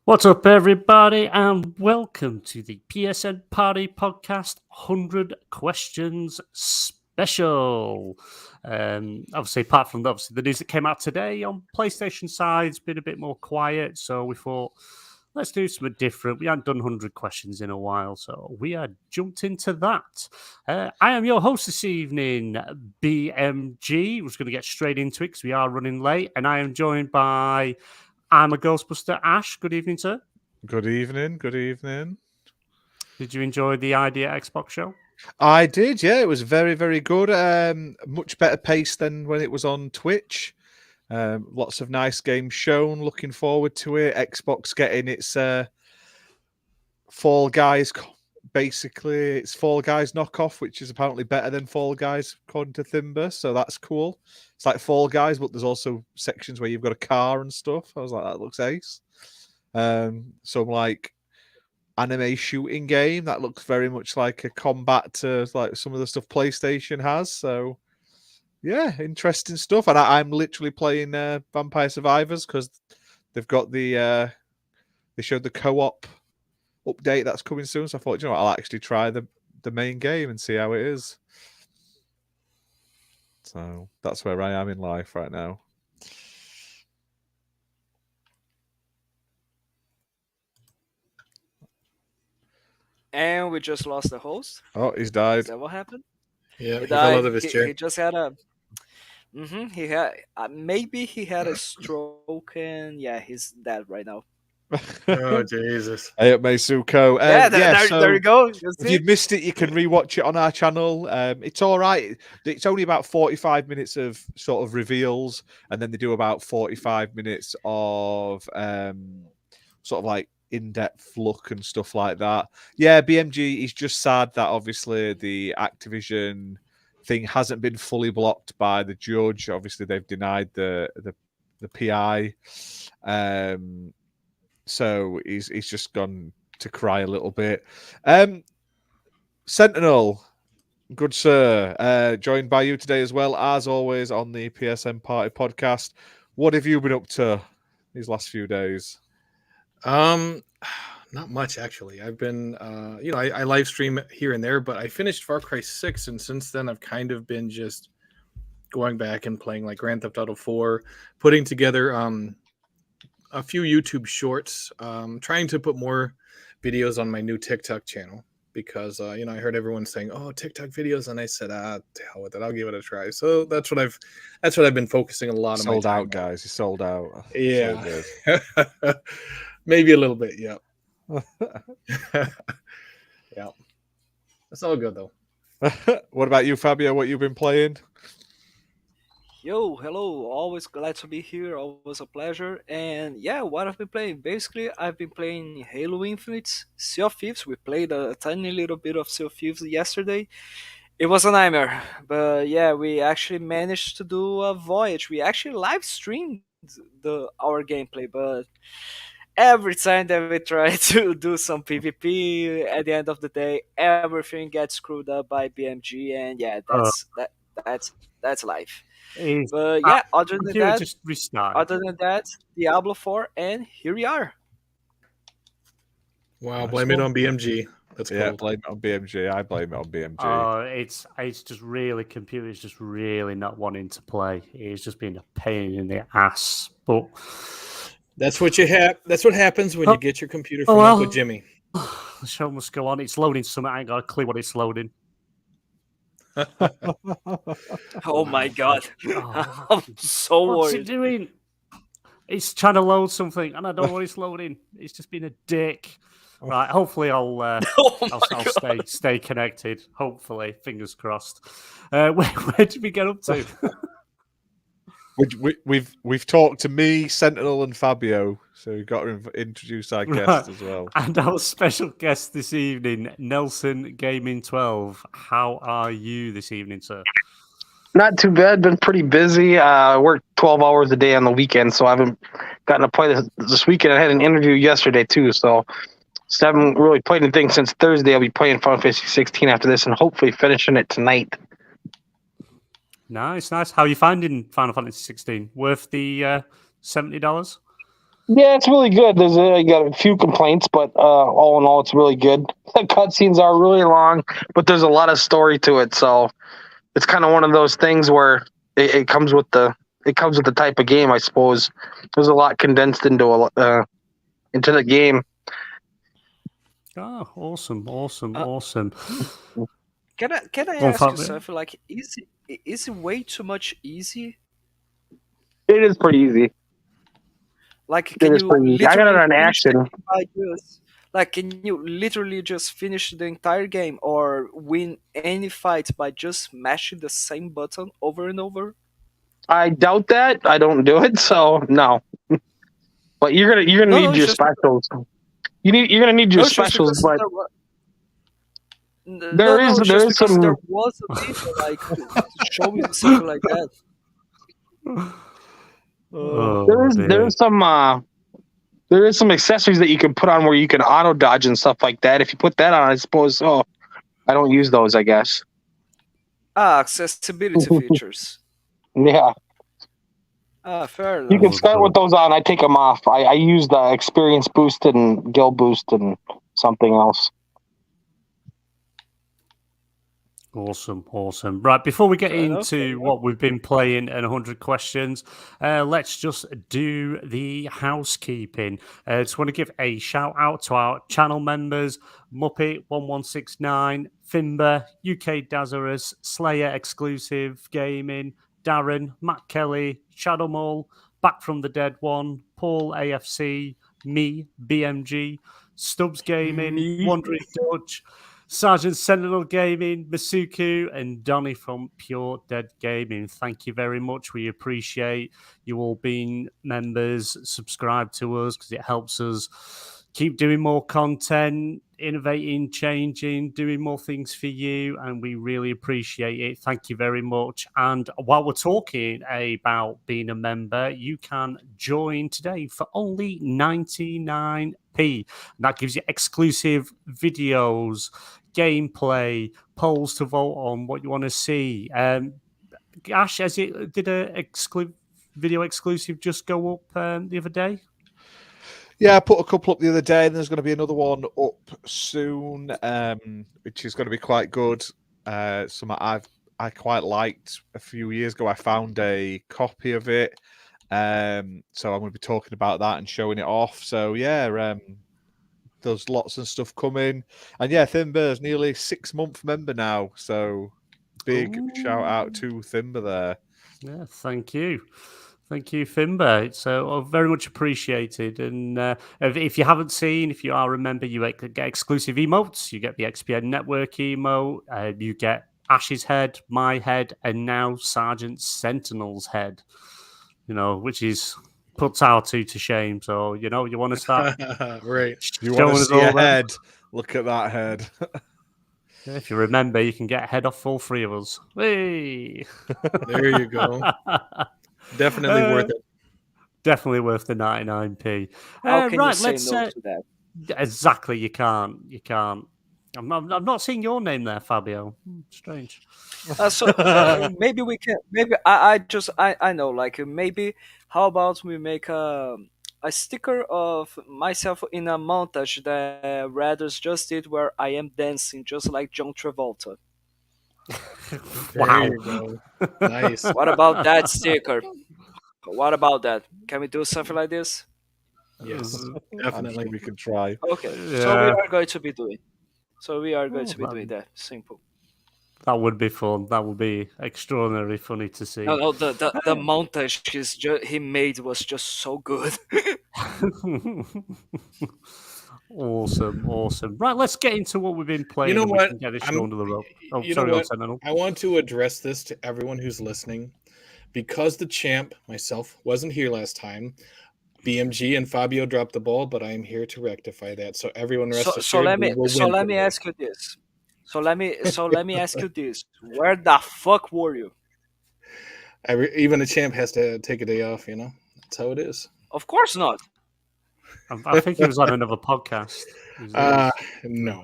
What's up, everybody, and welcome to the PSN Party Podcast 100 Questions Special. Obviously, apart from the news that came out today on PlayStation side, it's been a bit more quiet, so we thought, let's do something different. We hadn't done 100 questions in a while, so we had jumped into that. I am your host this evening, BMG. We're just going to get straight into it because we are running late, and I am joined by ImaGhostbusterAsh. Good evening, sir. Good evening. Good evening. Did you enjoy the Idea Xbox show? I did, yeah. It was very, very good. Much better pace than when it was on Twitch. Lots of nice games shown. Looking forward to it. Xbox getting its Fall Guys. Basically, it's Fall Guys knockoff, which is apparently better than Fall Guys, according to Thimber. So that's cool. It's like Fall Guys, but there's also sections where you've got a car and stuff. I was like, that looks ace. Some like anime shooting game that looks very much like a combat to like some of the stuff PlayStation has. So yeah, interesting stuff. And I'm literally playing Vampire Survivors because they've got the they showed the co-op update that's coming soon. So I thought, you know what, I'll actually try the main game and see how it is. So that's where I am in life right now. And we just lost the host. Oh, he's died. Is that what happened? Yeah, he fell out of his chair. He just had a. He had maybe he had a stroke, and yeah, he's dead right now. Oh Jesus! Hey up, Meisuko. There you go. If you've missed it, you can rewatch it on our channel. It's all right. It's only about 45 minutes of sort of reveals, and then they do about 45 minutes of sort of like in-depth look and stuff like that. Yeah, BMG is just sad that obviously the Activision thing hasn't been fully blocked by the judge. Obviously, they've denied the PI. So he's just gone to cry a little bit. Sentinel, good sir, joined by you today as well, as always, on the PSN Party podcast. What have you been up to these last few days? Not much actually. I've been, I live stream here and there, but I finished Far Cry 6, and since then I've kind of been just going back and playing like Grand Theft Auto 4, putting together a few YouTube shorts, trying to put more videos on my new TikTok channel because I heard everyone saying, "Oh, TikTok videos," and I said, "To hell with it, I'll give it a try." So that's what I've been focusing a lot of my time sold out, on. guys. You sold out. Yeah, so maybe a little bit. Yeah, yeah. That's all good though. What about you, Fabio? What you've been playing? Yo, hello. Always glad to be here. Always a pleasure. And yeah, what I've been playing. Basically, I've been playing Halo Infinite, Sea of Thieves. We played a tiny little bit of Sea of Thieves yesterday. It was a nightmare. But yeah, we actually managed to do a voyage. We actually live streamed our gameplay, but every time that we try to do some PvP, at the end of the day, everything gets screwed up by BMG, and yeah, that's life. But yeah, other than that, just restart. Other than that, Diablo 4, and here we are. Wow, nice. Blame it on BMG. That's yeah, cool. blame it on BMG. I blame it on BMG. It's just really, computer's just really not wanting to play. It's just been a pain in the ass. But that's what you have. That's what happens when you get your computer from Uncle Jimmy. The show must go on. It's loading something. I ain't got a clue what it's loading. Oh my god. I'm so worried. What's it doing? It's trying to load something and I don't know what it's loading. It's just been a dick. Right, hopefully I'll stay connected. Hopefully, fingers crossed. Where did we get up to? We've talked to me, Sentinel, and Fabio, so we've got to introduce our guest as well. And our special guest this evening, Nelson Gaming 12. How are you this evening, sir? Not too bad. Been pretty busy. I worked 12 hours a day on the weekend, so I haven't gotten to play this weekend. I had an interview yesterday too, so haven't really played anything since Thursday. I'll be playing Final Fantasy 16 after this, and hopefully finishing it tonight. Nice. How are you finding Final Fantasy 16? Worth the $70? Yeah, it's really good. I got a few complaints, but all in all, it's really good. The cutscenes are really long, but there's a lot of story to it, so it's kind of one of those things where it comes with the type of game, I suppose. There's a lot condensed into the game. Oh, awesome. Can I Go on, ask you Fabio. something? Like, is it way too much easy? It is pretty easy. Like, It can is you pretty easy. I got it literally on finish the action. game by just like can you literally just finish the entire game or win any fight by just mashing the same button over and over? I doubt that. I don't do it, so no. But you're gonna No, no, need it's your just because, specials. You're gonna need your no, it's just specials, because but there was, there no, is it's there just is because there some was a video like to show me something like that. Oh, dear. there is some accessories that you can put on where you can auto dodge and stuff like that. If you put that on, I suppose. Oh, I don't use those, I guess. Accessibility features. Yeah, Fair you can enough. start with those on. I take them off. I use the experience boost and guild boost and something else. Awesome. Right, before we get Fair enough, into what we've been playing and 100 questions, let's just do the housekeeping. Just want to give a shout out to our channel members, Muppet1169, Fimber, UK Dazarus, Slayer Exclusive Gaming, Darren, Matt Kelly, Shadow Mole, Back from the Dead One, Paul AFC, me, BMG, Stubbs Gaming, Wandering Dutch, Sergeant Sentinel Gaming, Masuku, and Donny from Pure Dead Gaming. Thank you very much. We appreciate you all being members, subscribe to us because it helps us keep doing more content, innovating, changing, doing more things for you, and we really appreciate it. Thank you very much. And while we're talking about being a member, you can join today for only 99p. And that gives you exclusive videos, gameplay, polls to vote on what you want to see. Ash, did a video exclusive just go up the other day? Yeah, I put a couple up the other day, and there's going to be another one up soon, which is going to be quite good. Something I quite liked a few years ago. I found a copy of it, so I'm going to be talking about that and showing it off. So yeah, there's lots of stuff coming, and yeah, Thimber's nearly 6-month member now. So big shout out to Thimber there. Yeah, thank you. Thank you, Fimber. It's very much appreciated. And if you haven't seen, if you are a member, you get exclusive emotes. You get the XPN Network emote. You get Ash's head, my head, and now Sergeant Sentinel's head. Which is puts our two to shame. So you want to start right. You want to see a head? Look at that head. If you remember, you can get a head off all three of us. Hey! There you go. Definitely worth it. Definitely worth the 99p. How can you right, say let's no to that? exactly. You can't. I'm not seeing your name there, Fabio. Strange. So maybe we can. Maybe I know. Like maybe how about we make a sticker of myself in a montage that Radders just did, where I am dancing just like John Travolta. Wow. There you go. Nice. What about that sticker? What about that? Can we do something like this? Yes, I'm definitely. sure we can try. Okay, Yeah. so we are going to be doing. Doing that. Simple. That would be fun. That would be extraordinarily funny to see. No, the montage he made was just so good. Awesome. Right, let's get into what we've been playing. You know and we what? can get this show under the rope. Oh, You sorry, know what? Sentinel. I want to address this to everyone who's listening. Because the champ, myself, wasn't here last time, BMG and Fabio dropped the ball, but I am here to rectify that. So everyone rest assured. So let me ask you this. So let me ask you this. Where the fuck were you? Even a champ has to take a day off, That's how it is. Of course not. I think he was on another podcast. No.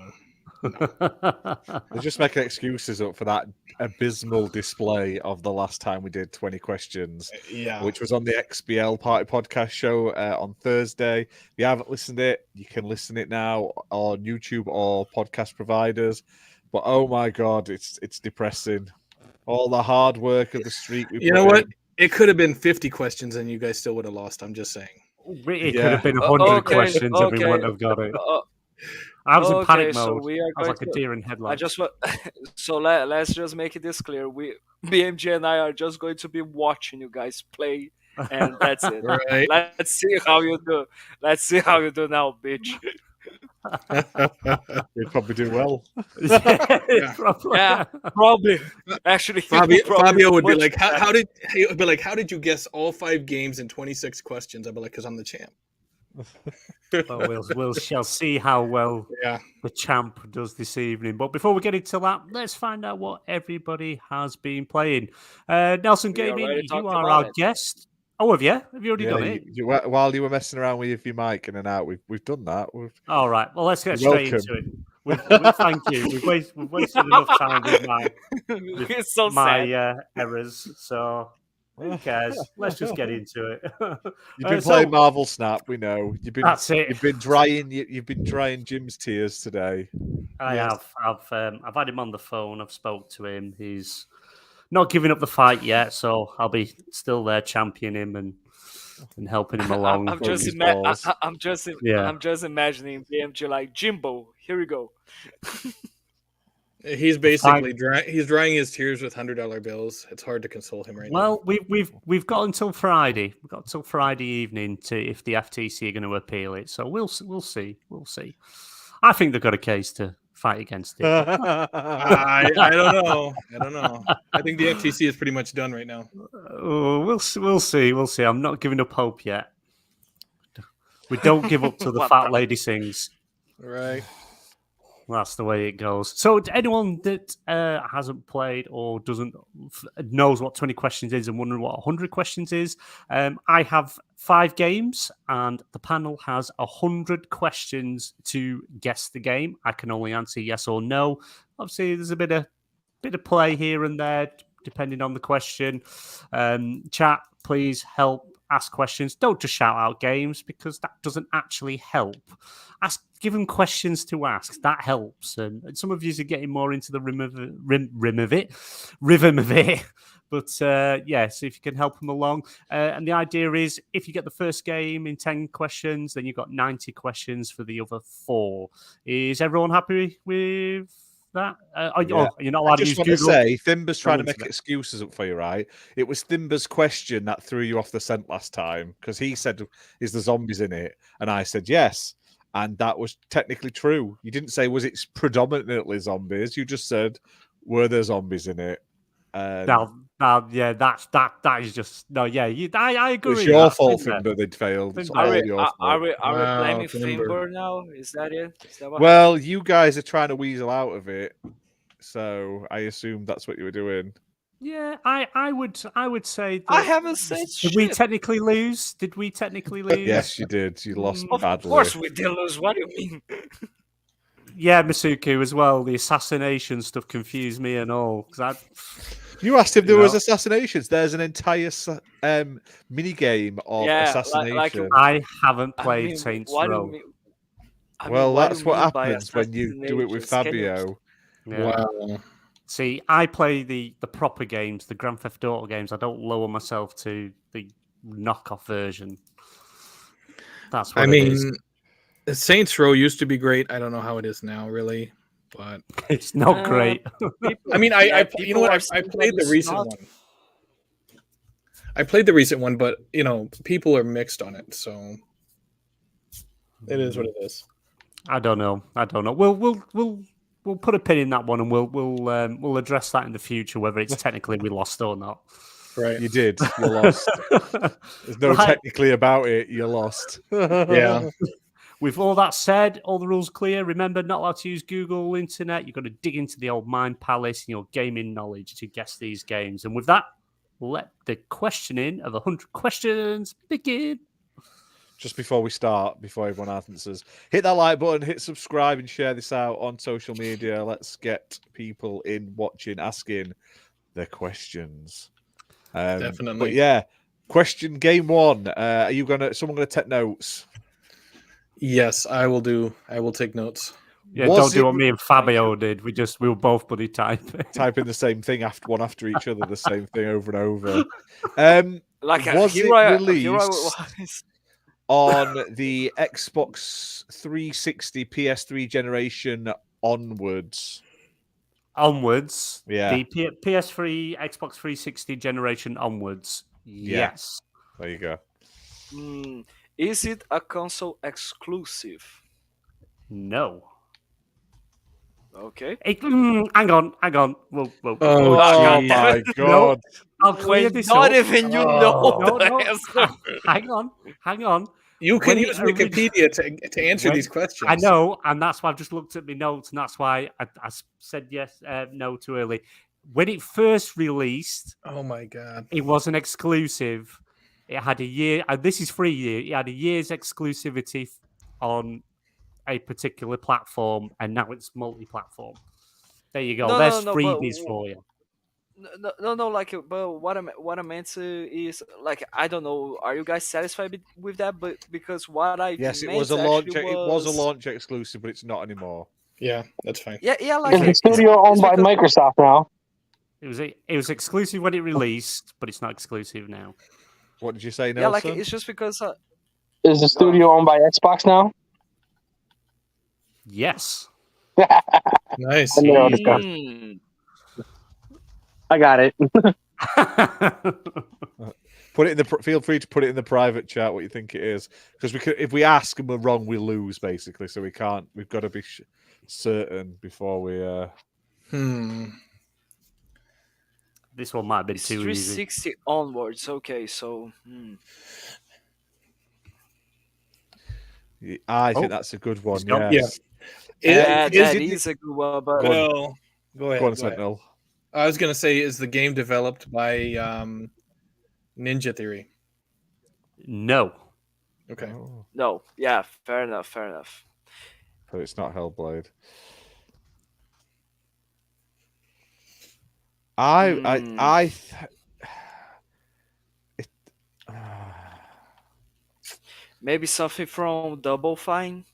They're just making excuses up for that abysmal display of the last time we did 20 questions, which was on the XBL Party Podcast show on Thursday. If you haven't listened to it, you can listen it now on YouTube or podcast providers. But oh my God, it's depressing. All the hard work of the streak. You know what? It could have been 50 questions and you guys still would have lost. I'm just saying. It could have been 100 questions and we wouldn't have got it. I was in panic mode. So we are I was like a deer in headlights. So let's just make this clear. BMG and I are just going to be watching you guys play, and that's it. Right. Let's see how you do. Let's see how you do now, bitch. They probably do well. Yeah, probably. Actually, Fabio would be like, "How did you guess all 5 games in 26 questions?" I'd be like, "Because I'm the champ." Well, we shall see how well the champ does this evening. But before we get into that, let's find out what everybody has been playing. Nelson Gaming, you are our guest. Oh, have you? Have you already done it? While you were messing around with your mic in and out, we've done that. All right. Well, let's get straight into it. Thank you. We've wasted enough time with my errors. So who cares? Let's just get into it. You've been playing Marvel Snap. We know. That's it. You've been drying Jim's tears today. I have. I've had him on the phone. I've spoke to him. He's not giving up the fight yet, so I'll be still there championing him and helping him along. I'm just imagining BMG like, Jimbo, here we go. He's basically drying his tears with $100 bills. It's hard to console him right now. Well, we've got until Friday. We've got until Friday evening to if the FTC are going to appeal it. So we'll see. I think they've got a case to fight against it. I don't know. I think the FTC is pretty much done right now. We'll see. I'm not giving up hope yet. We don't give up till the fat lady sings. Right. That's the way it goes. So, to anyone that hasn't played or knows what 20 questions is and wondering what 100 questions is, I have 5 games and the panel has 100 questions to guess the game. I can only answer yes or no. Obviously, there's a bit of play here and there depending on the question. Chat, please help ask questions. Don't just shout out games because that doesn't actually help. Give them questions to ask. That helps. And some of you are getting more into the rhythm of it. But so if you can help them along. And the idea is if you get the first game in 10 questions, then you've got 90 questions for the other 4. Is everyone happy with that? You're not allowed to use Google. I just want to say, Thimber's trying to make excuses up for you, right? It was Thimber's question that threw you off the scent last time because he said, "Is the zombies in it?" And I said, "Yes." And that was technically true. You didn't say, was it predominantly zombies? You just said, were there zombies in it? That is just... No, yeah, I agree. It's your fault, Thimber, they'd failed. Are we blaming Thimber now? Is that it? Well, you guys are trying to weasel out of it. So I assume that's what you were doing. Yeah, I would say that... I haven't said shit. Did we technically lose? Yes, you did. You lost badly. Of course we did lose. What do you mean? Yeah, Masuku as well. The assassination stuff confused me and all. You asked if there was assassinations. There's an entire mini game of assassination. I haven't played Saints Row. That's what happens when you do it with Fabio. Yeah. Wow. See, I play the proper games, the Grand Theft Auto games. I don't lower myself to the knockoff version. That's what it is. Saints Row used to be great. I don't know how it is now, really, but it's not great. I mean, I you know what? I played the recent one. I played the recent one, but people are mixed on it, so it is what it is. I don't know. We'll put a pin in that one, and we'll address that in the future, whether it's technically we lost or not. Right, you did. You lost. There's no technically about it. You lost. Yeah. With all that said, all the rules clear. Remember, not allowed to use Google Internet. You've got to dig into the old Mind Palace and your gaming knowledge to guess these games. And with that, let the questioning of 100 questions begin. just before we start, before everyone answers, hit that like button, hit subscribe, and share this out on social media. Let's get people in watching, asking their questions. Definitely. But yeah, question game one. Are you someone gonna take notes? Yes, I will do. I will take notes. Yeah, Was don't do it- what me and Fabio did. We were both buddy type. Typing the same thing after each other, the same thing over and over. Like Was here it I released was. on the Xbox 360 PS3 generation onwards? Onwards, Yeah. the PS3, Xbox 360 generation onwards. Yeah. Yes. There you go. Is it a console exclusive? No. Okay. Hang on. Whoa. Oh, Oh geez. my No, god. I'll clear When this not up. even you Oh. know the No. answer. Hang on. You can When it use Wikipedia to answer when- these questions. I know, and that's why I've just looked at my notes, and that's why I said yes, no too early. When it first released, Oh my god. it was an exclusive. It had a year, and this is 3 years. It had a year's exclusivity on a particular platform, and now it's multi-platform. There you go. No, There's no, freebies for you. No. Like, but what I meant to is like I don't know. Are you guys satisfied with that? But because what I Yes, it meant was a launch. actually It was a launch exclusive, but it's not anymore. Yeah, that's fine. Yeah, like It's a Okay. studio owned by because- Microsoft now. It was exclusive when it released, but it's not exclusive now. What did you say, Nelson? Yeah, like it's just because. Is the studio owned by Xbox now? Yes. Nice. I narrowed it down. Mm, I got it. Put it in the. Feel free to put it in the private chat what you think it is, because if we ask and we're wrong, we lose basically. So we can't. We've got to be certain before we. This one might have been it's too easy. 360 onwards. Okay, so. I think Oh, that's a good one. it's gone. Yes. Yeah, Is that it- is a good one, but Well, go ahead. Go on, go ahead. Sentinel. I was gonna say, is the game developed by Ninja Theory? No. Okay. Oh, no. Yeah, fair enough. but it's not Hellblade. Maybe something from Double Fine.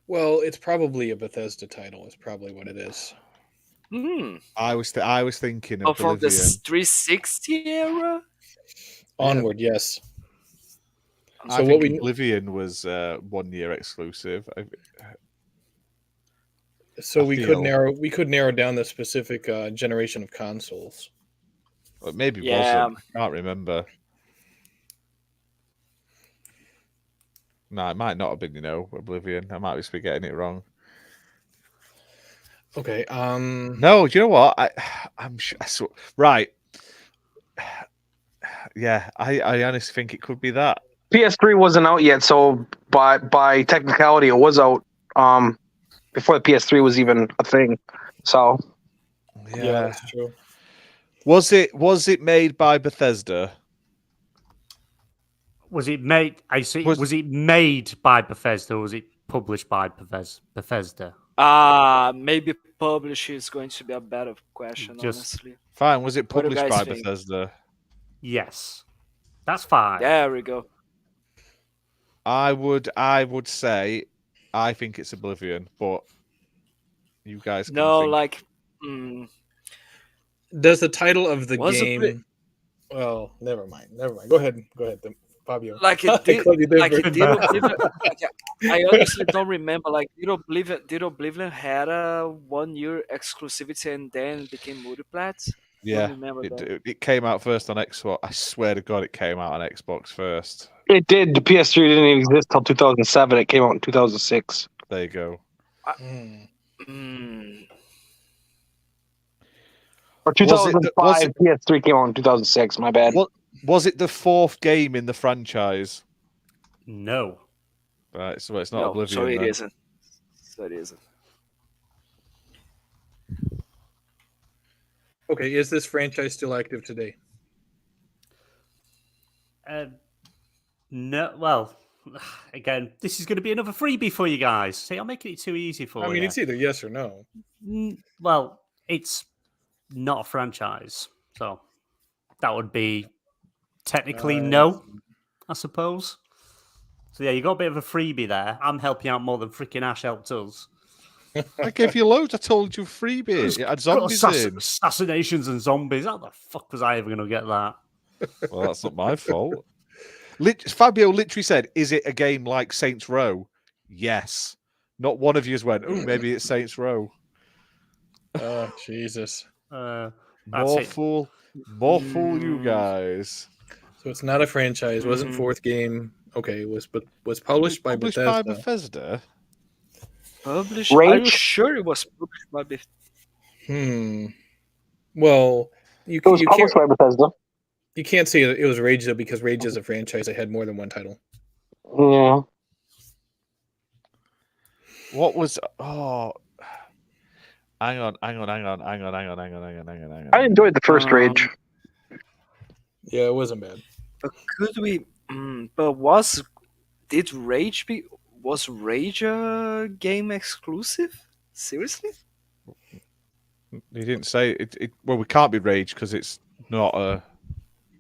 Well, it's probably a Bethesda title. Is probably what it is. I was thinking Oh, of from the Oblivion. 360 era. Onward, yes. I So think what we Oblivion was 1 year exclusive. so I we feel- could narrow down the specific generation of consoles. Well, it maybe Yeah. wasn't. I can't remember. No, it might not have been. Oblivion. I might be getting it wrong. Okay. No, do you know what? I'm sure. Right. Yeah, I honestly think it could be that. PS3 wasn't out yet, so by technicality, it was out before the PS3 was even a thing. So Yeah, that's true. Was it made by Bethesda? Was it made? I see. Was- Was it made by Bethesda, or was it published by Bethesda? Maybe publish is going to be a better question, Just- honestly. Fine. Was it What do you published guys by think? Bethesda? Yes, that's fine. There we go. I would say I think it's Oblivion, but you guys can No, think. like. Does the title of the Was it game? Well, never mind. Go ahead, Fabio. Like I it did, called you like different. it did Oblivion. I honestly don't remember. Like did Oblivion had a 1 year exclusivity and then became multiplat? Yeah, Don't remember that. it came out first on Xbox. I swear to God, it came out on Xbox first. it did. The PS3 didn't even exist till 2007. It came out in 2006. There you go. Or Was it 2005. PS3 came out in 2006. My bad. Was it the fourth game in the franchise? No. Right, so it's not No, Oblivion. so it then. isn't. So it isn't. Okay, is this franchise still active today? No, well, again, this is going to be another freebie for you guys. See, I'm making it too easy for I mean, you. it's either yes or no. Well, it's not a franchise, so that would be technically no, I suppose. So yeah, you got a bit of a freebie there. I'm helping out more than freaking Ash helped us. I gave you loads. I told you freebie. It had zombies in. Assassinations and zombies. How the fuck was I ever going to get that? Well, that's not my fault. Fabio literally said, "Is it a game like Saints Row?" Yes. Not one of you has went, "Oh, maybe it's Saints Row." Oh, Jesus. That's it. More fool, you guys. So it's not a franchise. Wasn't fourth game. Okay, was published by Bethesda. Bethesda. Published? Rage? Are you sure it was published by Bethesda? Well, It was published by Bethesda. you can't say it was Rage though, because Rage is a franchise that had more than one title. Yeah. What was? Oh, hang on. I enjoyed the first Rage. Yeah, it wasn't bad. But could we? But was Rage a game exclusive? Seriously? He didn't say it. Well, we can't be Rage because it's not a.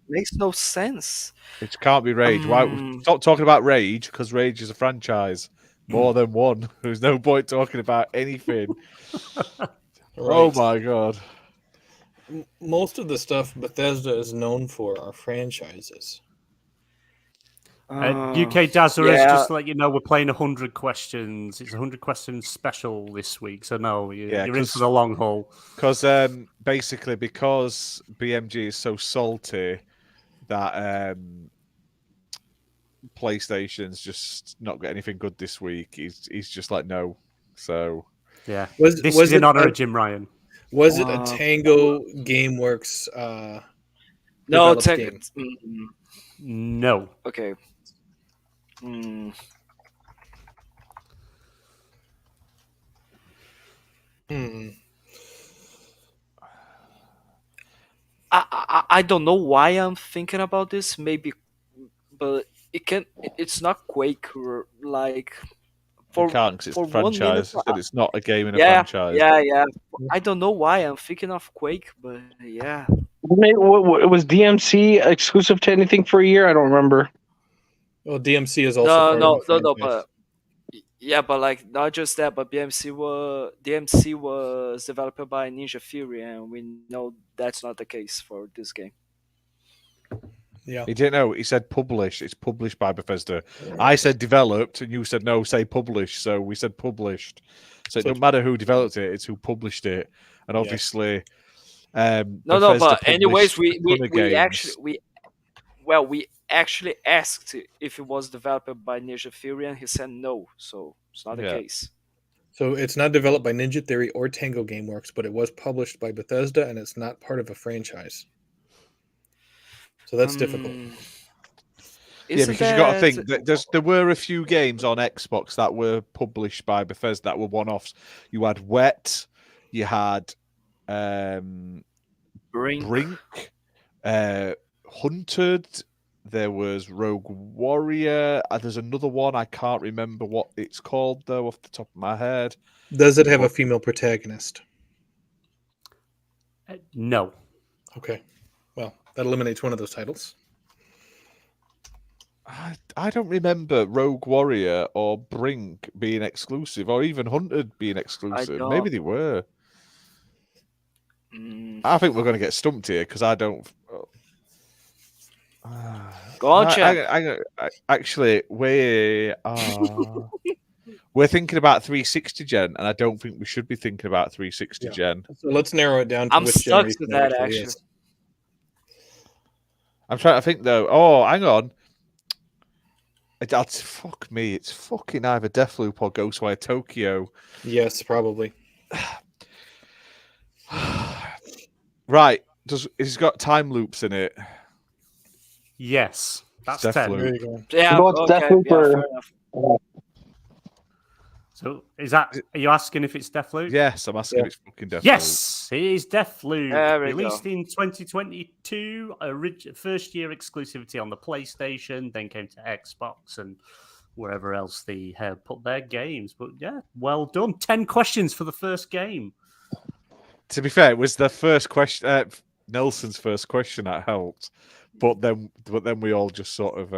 Makes no sense. It can't be Rage. Why? Stop talking about Rage because Rage is a franchise. More than one. There's no point talking about anything. Oh my god. Most of the stuff Bethesda is known for are franchises. UK Dazzlers, just to let you know, we're playing 100 questions. It's a 100 questions special this week, so no, you're in for the long haul. Because basically, because BMG is so salty that PlayStation's just not got anything good this week. He's just like no. So yeah, this is in honor of Jim Ryan. Was it a Tango GameWorks? No, game? No. Okay. I don't know why I'm thinking about this. Maybe, but it's not Quake like. For, because it's a franchise. It's not a game in a franchise. Yeah. I don't know why I'm thinking of Quake, but yeah. Was DMC exclusive to anything for a year? I don't remember. Well, DMC is also no, but yeah, but like not just that, but DMC was developed by Ninja Theory, and we know that's not the case for this game. Yeah, he didn't know. He said published. It's published by Bethesda. I said developed, and you said no. Say published. So we said published. So it doesn't matter who developed it; it's who published it. And obviously, no. But anyways, we actually asked if it was developed by Ninja Theory, and he said no. So it's not the case. So it's not developed by Ninja Theory or Tango GameWorks, but it was published by Bethesda, and it's not part of a franchise. So that's difficult. Yeah, because you got to think that there were a few games on Xbox that were published by Bethesda that were one-offs. You had Wet, you had Brink, Hunted. There was Rogue Warrior. There's another one I can't remember what it's called though off the top of my head. Does it have a female protagonist? No. Okay. Well, that eliminates one of those titles. I don't remember Rogue Warrior or Brink being exclusive, or even Hunted being exclusive. Maybe they were. I think we're going to get stumped here because I don't. Go on, Chad. Actually, we're thinking about 360 gen, and I don't think we should be thinking about 360 gen. So let's narrow it down to I'm which stuck to generation that it actually. is. I'm trying to think though. Oh, hang on. Fuck me. It's fucking either Deathloop or Ghostwire Tokyo. Yes, probably. Right. It's got time loops in it. Yes. That's Deathloop. 10. There you go. Yeah, Go with okay, Deathloop yeah, or- fair enough. So are you asking if it's Deathloop? Yes, I'm asking if it's fucking Deathloop. Yes, it is Deathloop. There we Released go. in 2022, first year exclusivity on the PlayStation, then came to Xbox and wherever else they have put their games. But yeah, well done. 10 questions for the first game. To be fair, it was the first question, Nelson's first question that helped, but then we all just sort of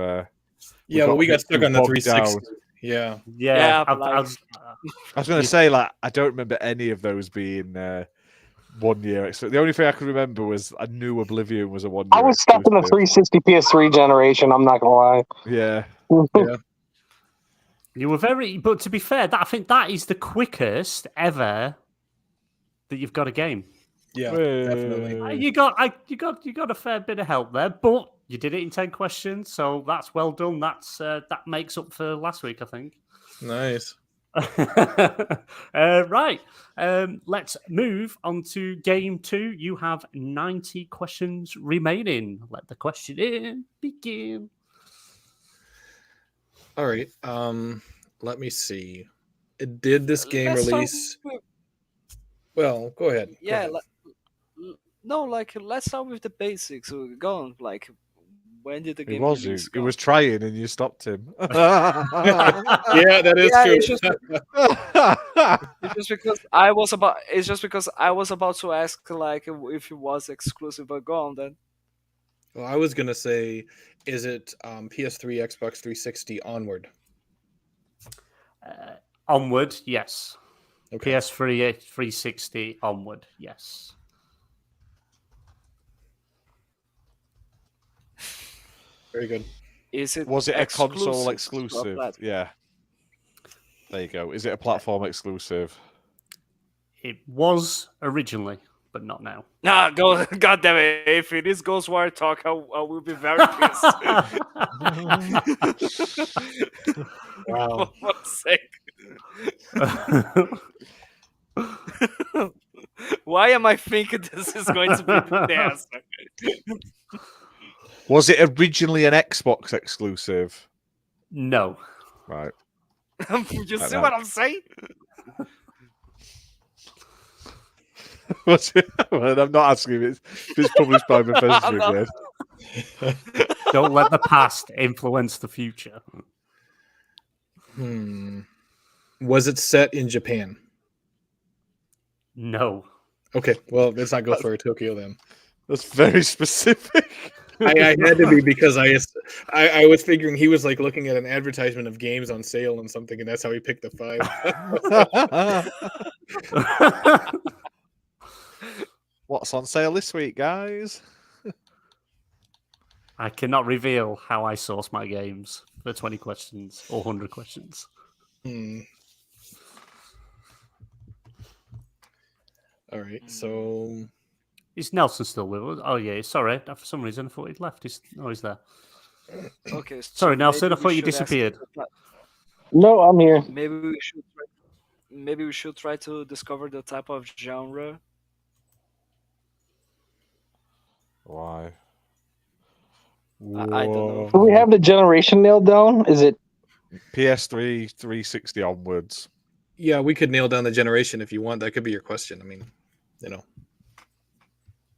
we got stuck on the bogged 360. down. Yeah, Yeah, I like- was going to say, like, I don't remember any of those being 1 year. So the only thing I could remember was I knew Oblivion was a 1 year. I was stuck in the exclusive. 360 PS3 generation. I'm not gonna lie. Yeah. you were but to be fair, I think that is the quickest ever that you've got a game. Yeah, definitely. You got a fair bit of help there, but you did it in 10 questions, so that's well done. That makes up for last week, I think. Nice. Right. Let's move on to game 2. You have 90 questions remaining. Let the questioning begin. All right. Let me see. Did this game Let's start release? with- Well, go ahead. Go Yeah, ahead. let's start with the basics. So go on, like, when did the He game was. release? He was trying, and you stopped him. Yeah, that is Yeah, true. it's just because I was about. It's just because I was about to ask, like, if it was exclusive. But go on then. Well, I was gonna say, is it PS3, Xbox 360 onward? Onward, yes. Okay. PS3, 360, onward, yes. Very good. Is it? Was it a console to a exclusive? platform? Yeah. There you go. Is it a platform exclusive? It was originally, but not now. Nah, go. God damn it! If it is Ghostwire talk, I will be very pissed. Wow. For fuck's sake. Why am I thinking this is going to be the answer? Was it originally an Xbox exclusive? No. Right. You see what I'm saying? Was it? Well, I'm not asking if it's published by Bethesda I'm not- again. Don't let the past influence the future. Was it set in Japan? No. Okay, well, let's not go for Tokyo then. That's very specific. I had to be because I was figuring he was like looking at an advertisement of games on sale and something, and that's how he picked the 5. What's on sale this week, guys? I cannot reveal how I source my games for 20 questions or 100 questions. All right, so Is Nelson still with us? Oh, yeah. Sorry. For some reason, I thought he'd left. He's there. Okay. So Sorry, Nelson. I maybe thought we you should ask disappeared. No, I'm here. Maybe we should. Maybe we should try to discover the type of genre. Why? I don't know. Do we have the generation nailed down? Is it PS3 360 onwards? yeah, we could nail down the generation if you want. That could be your question. I mean, you know.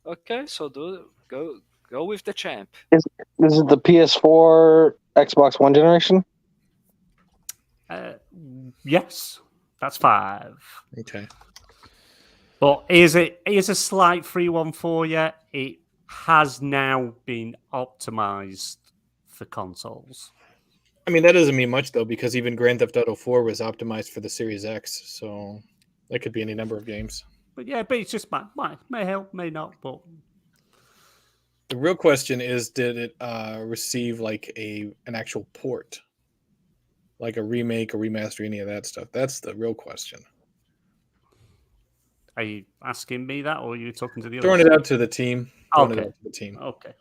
Okay, so go with the champ. is it the PS4, Xbox One generation? Yes. That's 5. Okay. But is a slight 314 yet? It has now been optimized for consoles. I mean, that doesn't mean much though, because even Grand Theft Auto 4 was optimized for the Series X, so that could be any number of games. But yeah, but it's just may help, may not. But The real question is, did it receive like an actual port, like a remake, or remaster, any of that stuff? That's the real question. are you asking me that, or are you talking to the Throwing others? it out to the team. Throwing it Okay. out to the team. Okay.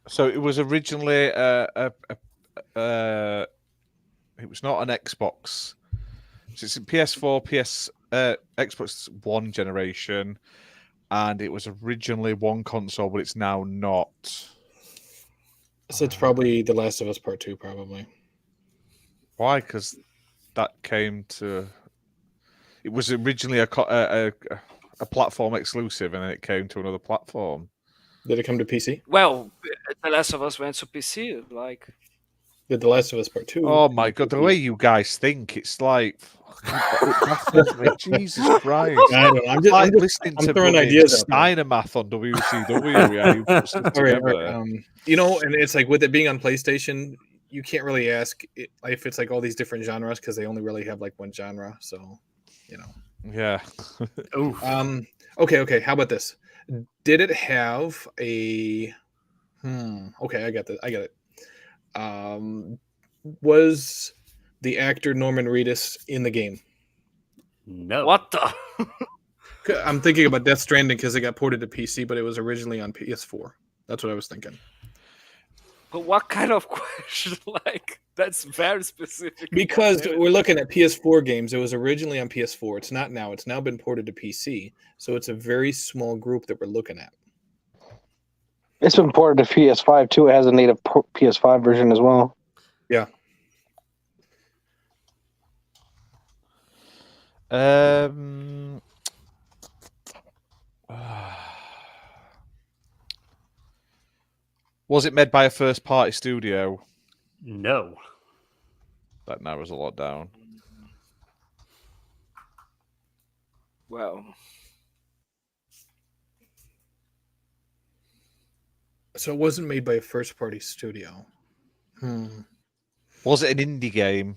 So it was originally it was not an Xbox. So it's a PS4, Xbox One generation, and it was originally one console, but it's now not. So it's probably The Last of Us Part 2, probably. Why? Because that came to. It was originally a platform exclusive, and then it came to another platform. Did it come to PC? Well, The Last of Us went to PC. Like, Did The Last of Us Part 2? Oh my god, the way you guys think, it's like Jesus Christ. I don't know. I'm listening to throwing ideas out there. Steiner math on WCW. Yeah, you put stuff All right, together. all right. You know, and it's like with it being on PlayStation, you can't really ask if it's like all these different genres because they only really have like one genre. So, you know. Yeah. Okay. How about this? Did it have a? Okay, I got it. Was the actor Norman Reedus in the game? No. what the? I'm thinking about Death Stranding because it got ported to PC, but it was originally on PS4. That's what I was thinking. But what kind of question? Like, that's very specific. Because we're looking at PS4 games. It was originally on PS4. It's not now. It's now been ported to PC. So it's a very small group that we're looking at. It's been ported to PS5 too. It has a native PS5 version as well. Yeah. Was it made by a first-party studio? No. That narrows a lot down. Well, So it wasn't made by a first-party studio. Was it an indie game?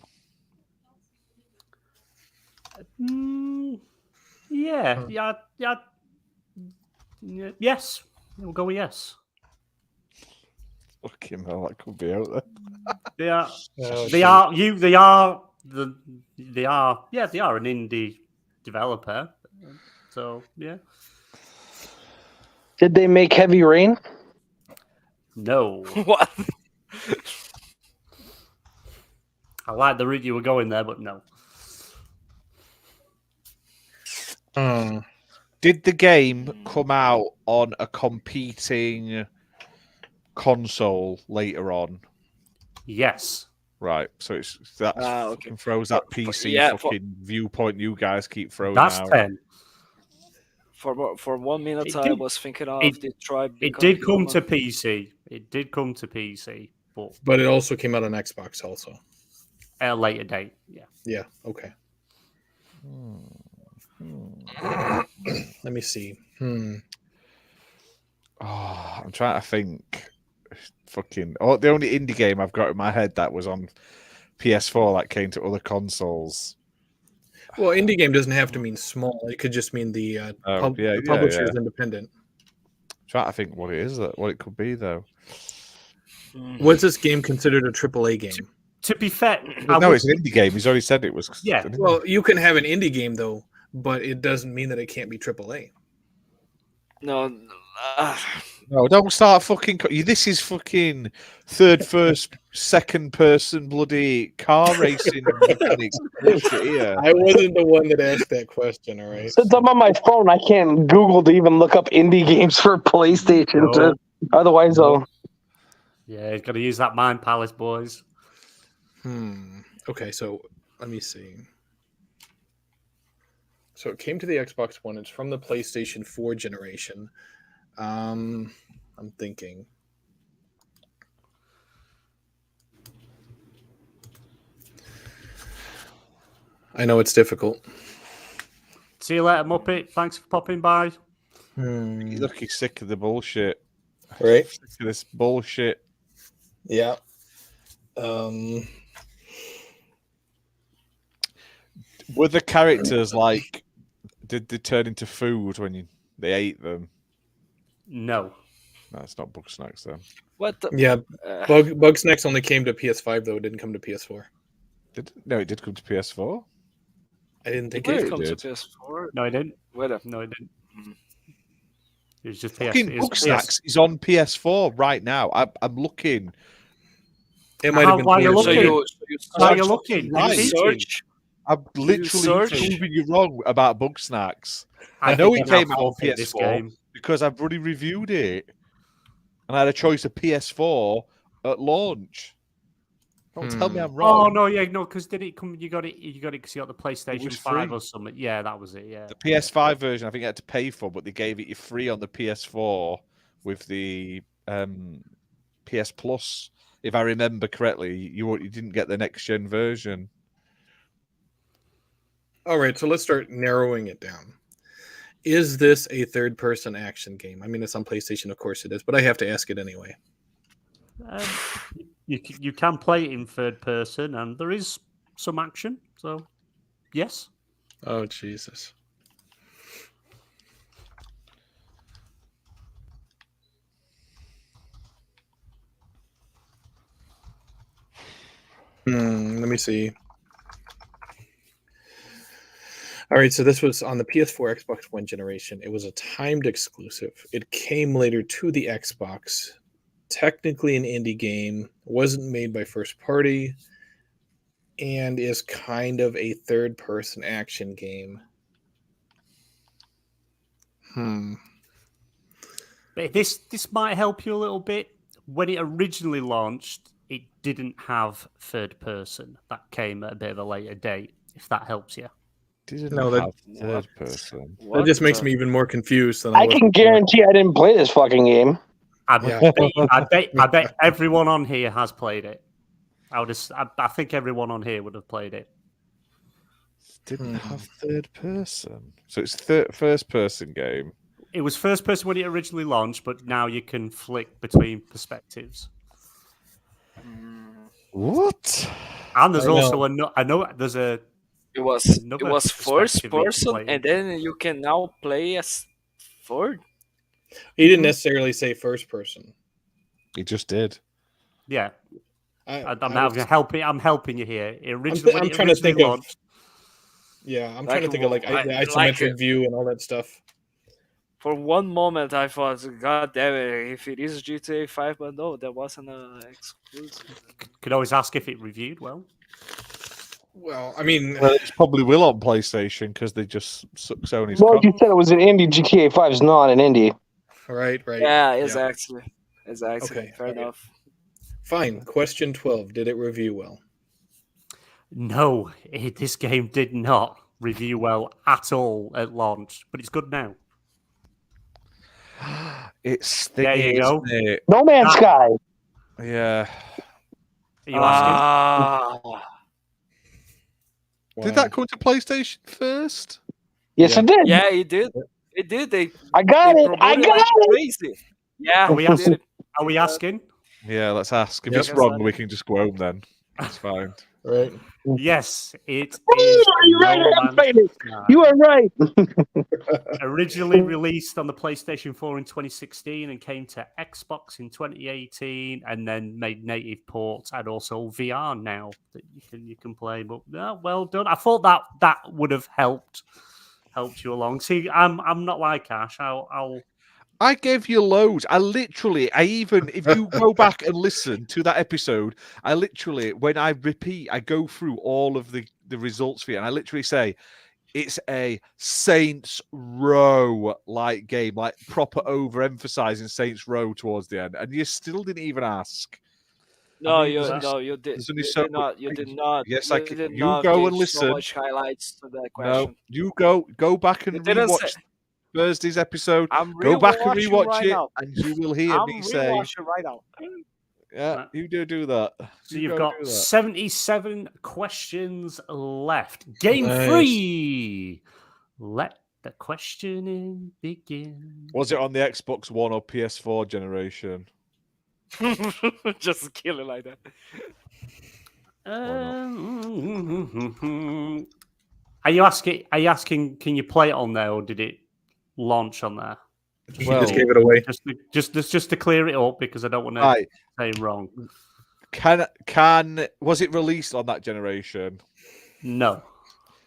Yeah. Yes. We'll go with yes. Fucking hell, that could be out there. They are. Oh, They are. They are. They are. Yeah, they are an indie developer. So yeah. Did they make Heavy Rain? No. what? I like the route you were going there, but no. Did the game come out on a competing console later on? Yes. Right, so that okay. fucking throws that PC viewpoint you guys keep throwing That's out. 10. For 1 minute, It I did- was thinking of it- Detroit. It Become did come Human. to PC. It did come to PC, but But it also came out on Xbox also. at a later date. Yeah. Yeah, okay. Let me see. Oh, I'm trying to think. The only indie game I've got in my head that was on PS4 that came to other consoles. Well, indie game doesn't have to mean small. It could just mean the publisher is independent. I'm trying to think what it could be though. Was this game considered a AAA game? To be fair, It's an indie game. He's already said it was. Yeah. Well, you can have an indie game though, but it doesn't mean that it can't be AAA. No. No, don't start fucking. This is fucking third, first, second person bloody car racing mechanics bullshit here. I wasn't the one that asked that question. All right. Since I'm on my phone, I can't Google to even look up indie games for PlayStation. No. Otherwise, I'll. Yeah, he's got to use that Mind Palace, boys. Okay, so let me see. So it came to the Xbox One. It's from the PlayStation 4 generation. I'm thinking. I know it's difficult. See you later, Muppet. Thanks for popping by. You look sick of the bullshit. Right? Sick of this bullshit. Yeah. Were the characters like? Did they turn into food when they ate them? No. No, it's not Bugsnax then. What the? Yeah. Bugsnax only came to PS5 though. It didn't come to PS4. No, it did come to PS4. I didn't think Did it it come to did. PS4? No, he didn't. Whether No, he didn't. It was just Fucking PS. Bugsnax is on PS4 right now. I'm looking. It might have been. Why are you PS3. looking? Why are you search- looking? Right. You're cheating. search. I'm literally search? proving you wrong about Bugsnax. I know think it I'll came out on forfeit this PS4 game. because I've already reviewed it, and I had a choice of PS4 at launch. Don't tell me I'm Oh wrong. no, yeah, no, because did it come? You got it because you got the PlayStation was 5 free. or something. Yeah, that was it. Yeah. The PS5 version, I think you had to pay for, but they gave it you free on the PS4 with the PS Plus. If I remember correctly, you didn't get the next gen version. All right, so let's start narrowing it down. Is this a third-person action game? I mean, it's on PlayStation, of course it is, but I have to ask it anyway. You can play it in third person, and there is some action. So, yes. Oh, Jesus. Let me see. All right, so this was on the PS4, Xbox One generation. It was a timed exclusive. It came later to the Xbox. Technically an indie game, wasn't made by first party, and is kind of a third-person action game. But this might help you a little bit. When it originally launched, it didn't have third person. That came at a bit of a later date. If that helps you. Didn't No, that- have third person. That just makes me even more confused than I was can before. guarantee I didn't play this fucking game. I bet everyone on here has played it. I think everyone on here would have played it. Didn't have third person. So it's first person game. It was first person when it originally launched, but now you can flick between perspectives. What? And there's I also I know there's a It was another first perspective you can person, play. and then you can now play as third. He didn't necessarily say first person. He just did. Yeah, I'm I'm helping you here. It originally, when I'm it trying to think originally of- launched, I'm trying to think of the like isometric view and all that stuff. For one moment, I thought, God damn it, if it is GTA 5, but no, that wasn't an exclusive. could always ask if it reviewed well. Well, I mean, Well, it probably will on PlayStation because they just suck Sony's Well, cock. you said it was an indie. GTA 5 is not an indie. right. Yeah, exactly. Okay, Fair okay. enough. Fine. Question 12. Did it review well? No, this game did not review well at all at launch, but it's good now. It's There thingy, you go. isn't it? No Man's Sky. Yeah. Are you asking? Did that come to PlayStation first? Yes, Yeah. it did. Yeah, it did. It did. I got it. I promoted got like it. crazy. Yeah, Are we it asking? did. Are we asking? Yeah, let's ask. If Yep. it's wrong, we can just go home then. That's fine. Right. Yes, it is. You're right. No I Man's played it. Sky. You are right. Originally released on the PlayStation 4 in 2016 and came to Xbox in 2018, and then made native ports and also VR now that you can play. But well done. I thought that would have helped you along. See, I'm not like Ash. I gave you loads. If you go back and listen to that episode, when I repeat, I go through all of the results for you, and I literally say, it's a Saints Row like game, like proper overemphasizing Saints Row towards the end, and you still didn't even ask. No, I mean, you did. there's only You so did not. You much- did not. Yes, you I can. did You not go give and listen. So much highlights to that question. No, you go back and You didn't rewatch say- Thursday's episode. I'm Go back and rewatching rewatch right it, now. and you will hear I'm me say, rewatching right now. "Yeah, you do that." So You you've go got do that. 77 questions left. Game Nice. 3. Let the questioning begin. Was it on the Xbox One or PS4 generation? Just kill it like that. Are you asking? Can you play it on there, or did it launch on there? He Well, just gave it away. Just to clear it up, because I don't want to Right. say wrong. Was it released on that generation? No.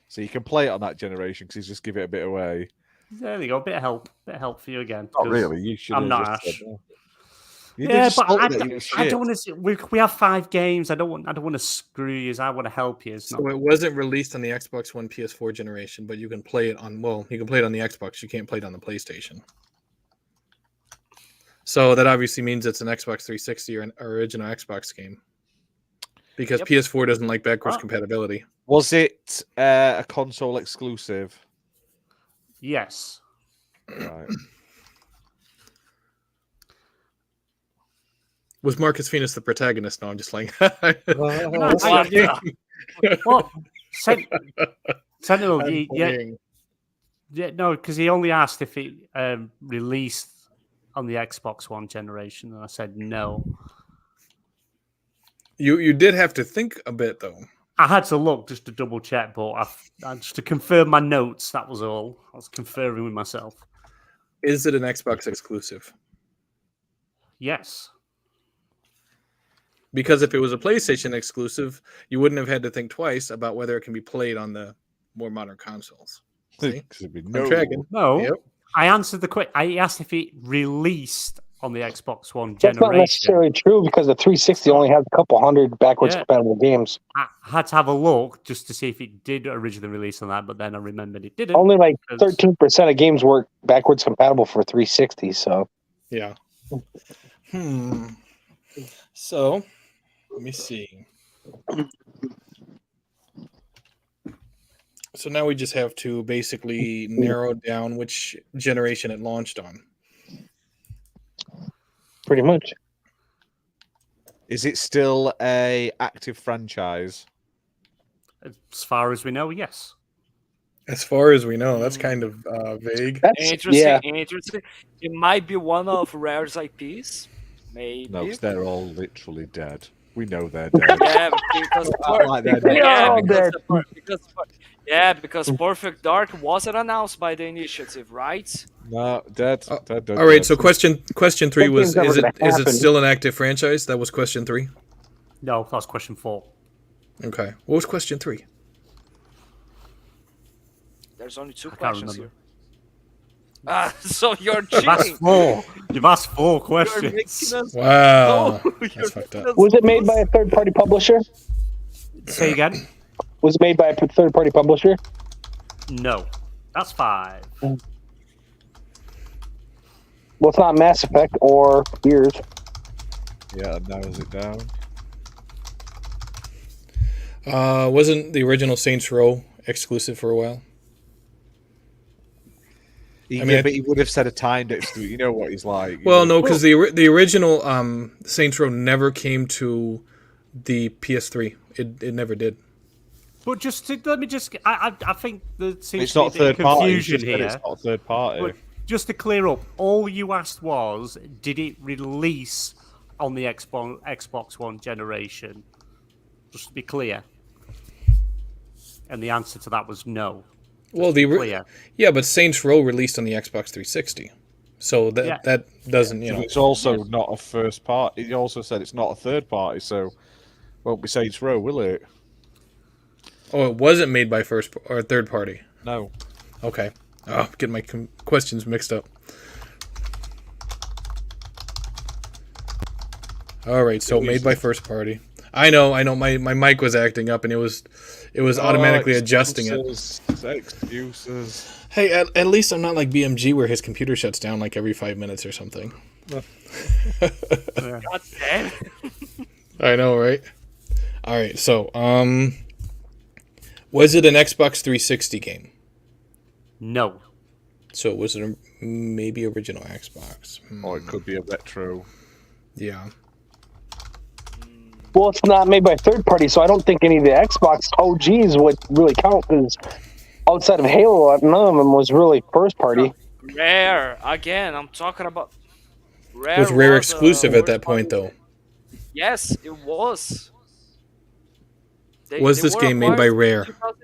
So you can play it on that generation because he's just give it a bit away. There you go. Bit of help for you again. Not 'cause really. You should. I'm not just Ash. said that. You Yeah, just but told I me that you were don't shit. want to. We have 5 games. I don't want to screw you. I want to help you. It's not. So it wasn't released on the Xbox One PS4 generation, but you can play it on. Well, you can play it on the Xbox. You can't play it on the PlayStation. So that obviously means it's an Xbox 360 or an original Xbox game. because Yep. PS4 doesn't like backwards Ah. compatibility. Was it a console exclusive? Yes. Right. Was Marcus Venus the protagonist? No, I'm just like. No, That's hang on, like- yeah. What? Sentinel, I'm yeah, playing. yeah, no, because he only asked if it released on the Xbox One generation, and I said no. You did have to think a bit though. I had to look just to double check, but just to confirm my notes. That was all. I was conferring with myself. Is it an Xbox exclusive? Yes. Because if it was a PlayStation exclusive, you wouldn't have had to think twice about whether it can be played on the more modern consoles. See? Could be I'm tracking. No. Yep. I answered the question. I asked if it released on the Xbox One That's not generation. necessarily true because the 360 only has a couple hundred backwards Yeah. compatible games. I had to have a look just to see if it did originally release on that, but then I remembered it didn't. Only like because- 13% of games work backwards compatible for 360. So Yeah. So, let me see. So now we just have to basically narrow down which generation it launched on. pretty much. Is it still a active franchise? As far as we know, yes. As far as we know, that's kind of vague. That's Interesting. yeah. Interesting. It might be one of Rare's IPs. Maybe. No, 'cause they're all literally dead. We know they're dead. Yeah, because Like they're dead. yeah, all because, dead. because Perfect Dark wasn't announced by the initiative, right? No, dead. Dead. All right, so question 3 was: Something's is never it gonna happen. still an active franchise? That was question 3. No, that was question 4. Okay, what was question 3? There's only 2 I can't questions remember. here. So you're You've asked cheating. 4. You've asked 4 You're questions. making us. Wow, No, that's you're fucked making up. us Was it made by lose. a third party publisher? Say again? Was it made by a third party publisher? No. That's 5. Well, it's not Mass Effect or Gears. Yeah, that narrows it down. Wasn't the original Saints Row exclusive for a while? But he would have said a timed exclusive. You know what he's like. Well, no, because the original Saints Row never came to the PS3. It never did. But let me just. I think there seems It's to be not a bit of third party. confusion here. It's not third party. But just to clear up, all you asked was, did it release on the Xbox One generation? Just to be clear. And the answer to that was no. Well, Clear. yeah, but Saints Row released on the Xbox 360, so that Yeah. that doesn't It's also not a first party. He also said it's not a third party, so won't be Saints Row, will it? Oh, it wasn't made by first or third party. No. Okay, getting my questions mixed up. All right, so made by first party. I know. My mic was acting up, and it was automatically adjusting it. Excuses. Hey, at least I'm not like BMG where his computer shuts down like every 5 minutes or something. God damn. I know, right? All right, so was it an Xbox 360 game? No. So was it maybe original Xbox? Or it could be a retro. Yeah. Well, it's not made by a third party, so I don't think any of the Xbox OGs would really count because outside of Halo, none of them was really first party. Rare. Again, I'm talking about Rare. Was Rare was, exclusive at that first point, party. though? Yes, it was. Was this were game made by acquired in Rare? 2000.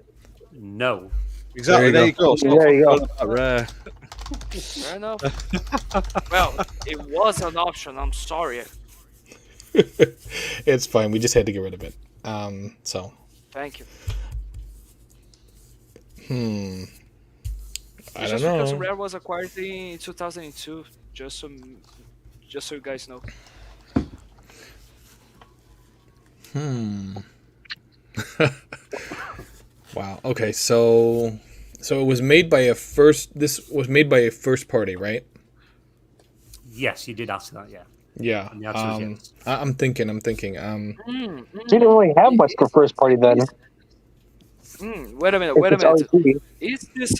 No. Exactly. There There you you go. There you go. Rare. Fair enough. Well, it was an option. I'm sorry. It's fine. We just had to get rid of it. So. Thank you. I don't Just because know. Rare was acquired in 2002, just so you guys know. Wow. Okay. So it was made by a first. This was made by a first party, right? Yes, you did ask that, yeah. Yeah. And the answer is yes. I'm thinking. So you didn't really have much for first party then. Wait a minute. If it's RP. Is this?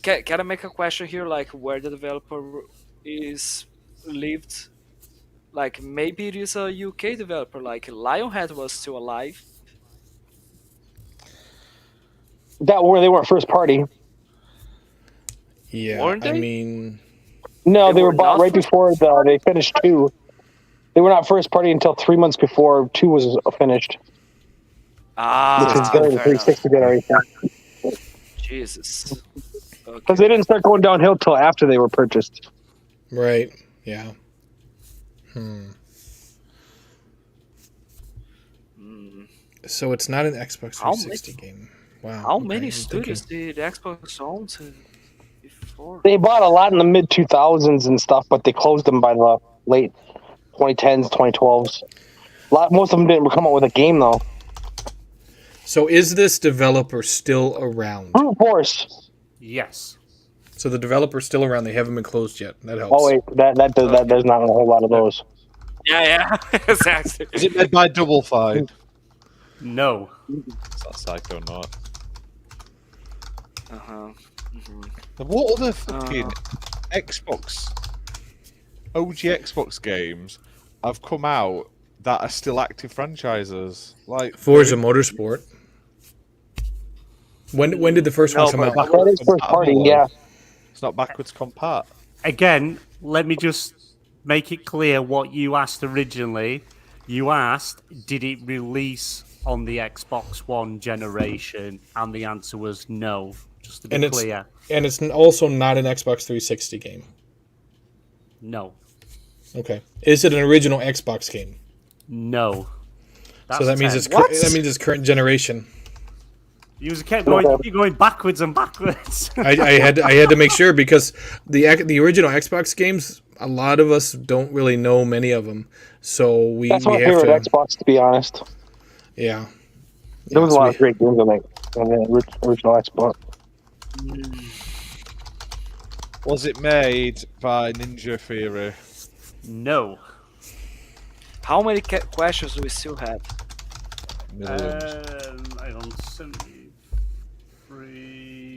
Can I make a question here? Like where the developer is lived? Like maybe it is a UK developer. Like Lionhead was still alive. That where they weren't first party. Yeah. Weren't I they? mean, No, they were were bought not right first before they finished 2. They were not first party until 3 months before 2 was finished, which is during the fair enough. 360 generation. Jesus. Because they didn't start going downhill till after they were purchased. right. Yeah. So it's not an Xbox How 360 game. Wow. How okay, many I'm studios thinking. did Xbox own before? They bought a lot in the mid 2000s and stuff, but they closed them by the late 2010s, 2012s. Most of them didn't come out with a game though. So is this developer still around? Brute Force. Yes. So the developer's still around. They haven't been closed yet. That helps. Oh wait, there's not a whole lot of those. Yeah, exactly. Is it made by Double Fine? No. That's Psychonaut. Uh-huh. What other fucking Xbox, OG Xbox games have come out that are still active franchises? Like Forza Motorsport. When did the first one come out? That is first party, yeah. It's not backwards compat. Again, let me just make it clear what you asked originally. You asked, did it release on the Xbox One generation? And the answer was no. Just to be clear. And it's also not an Xbox 360 game. No. Okay. Is it an original Xbox game? No. So that means it's current generation. You kept going backwards and backwards. I had to make sure because the original Xbox games, a lot of us don't really know many of them. So that's my favorite Xbox, to be honest. Yeah. There was a lot of great games on the original Xbox. Was it made by Ninja Theory? No. How many questions do we still have? Hang on,